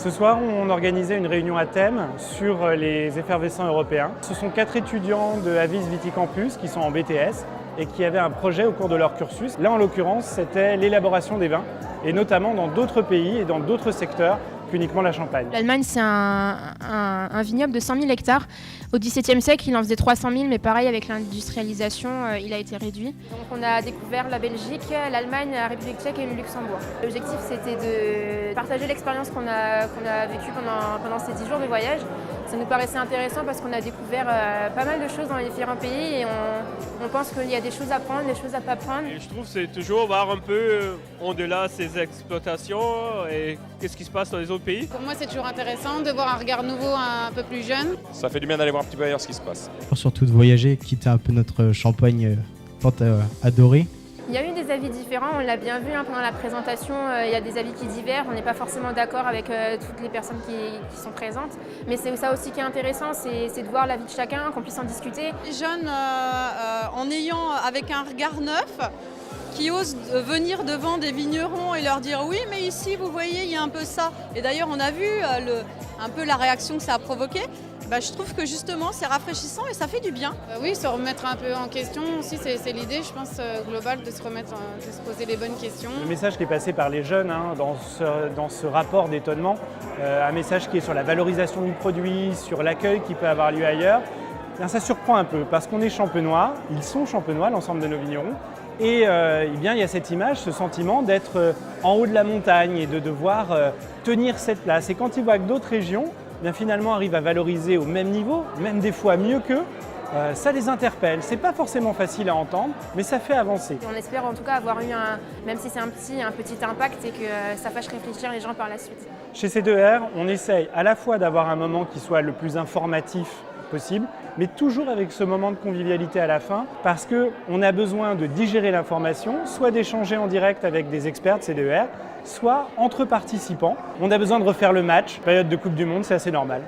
Ce soir, on organisait une réunion à thème sur les effervescents européens. Ce sont 4 étudiants de Avis Viticampus qui sont en BTS et qui avaient un projet au cours de leur cursus. Là, en l'occurrence, c'était l'élaboration des vins, et notamment dans d'autres pays et dans d'autres secteurs qu'uniquement la Champagne. L'Allemagne, c'est un vignoble de 100 000 hectares. Au XVIIe siècle, il en faisait 300 000, mais pareil, avec l'industrialisation, il a été réduit. Donc on a découvert la Belgique, l'Allemagne, la République tchèque et le Luxembourg. L'objectif, c'était de partager l'expérience qu'on a vécue pendant ces 10 jours de voyage. Ça nous paraissait intéressant parce qu'on a découvert pas mal de choses dans les différents pays et on pense qu'il y a des choses à prendre, des choses à pas prendre. Et je trouve que c'est toujours voir un peu au-delà ces exploitations et qu'est-ce qui se passe dans les autres pays. Pour moi, c'est toujours intéressant de voir un regard nouveau, un peu plus jeune. Ça fait du bien d'aller voir un petit peu ailleurs ce qui se passe. Surtout de voyager, quitter un peu notre Champagne tant adoré. Il y a eu des avis différents, on l'a bien vu pendant la présentation, il y a des avis qui divergent, on n'est pas forcément d'accord avec toutes les personnes qui sont présentes, mais c'est ça aussi qui est intéressant, c'est de voir l'avis de chacun, qu'on puisse en discuter. Les jeunes, en ayant avec un regard neuf, qui osent venir devant des vignerons et leur dire oui, mais ici vous voyez il y a un peu ça. Et d'ailleurs on a vu un peu la réaction que ça a provoqué. Je trouve que justement c'est rafraîchissant et ça fait du bien. Oui, se remettre un peu en question aussi, c'est l'idée, je pense, globale, de se poser les bonnes questions. Le message qui est passé par les jeunes dans ce rapport d'étonnement, un message qui est sur la valorisation du produit, sur l'accueil qui peut avoir lieu ailleurs, ça surprend un peu parce qu'on est champenois, ils sont champenois, l'ensemble de nos vignerons. Et il y a cette image, ce sentiment d'être en haut de la montagne et de devoir tenir cette place. Et quand ils voient que d'autres régions finalement arrivent à valoriser au même niveau, même des fois mieux qu'eux, ça les interpelle. C'est pas forcément facile à entendre, mais ça fait avancer. On espère en tout cas avoir eu, même si c'est un petit impact, et que ça fasse réfléchir les gens par la suite. Chez C2R, on essaye à la fois d'avoir un moment qui soit le plus informatif possible, mais toujours avec ce moment de convivialité à la fin, parce qu'on a besoin de digérer l'information, soit d'échanger en direct avec des experts de C2R, soit entre participants. On a besoin de refaire le match. Période de Coupe du Monde, c'est assez normal.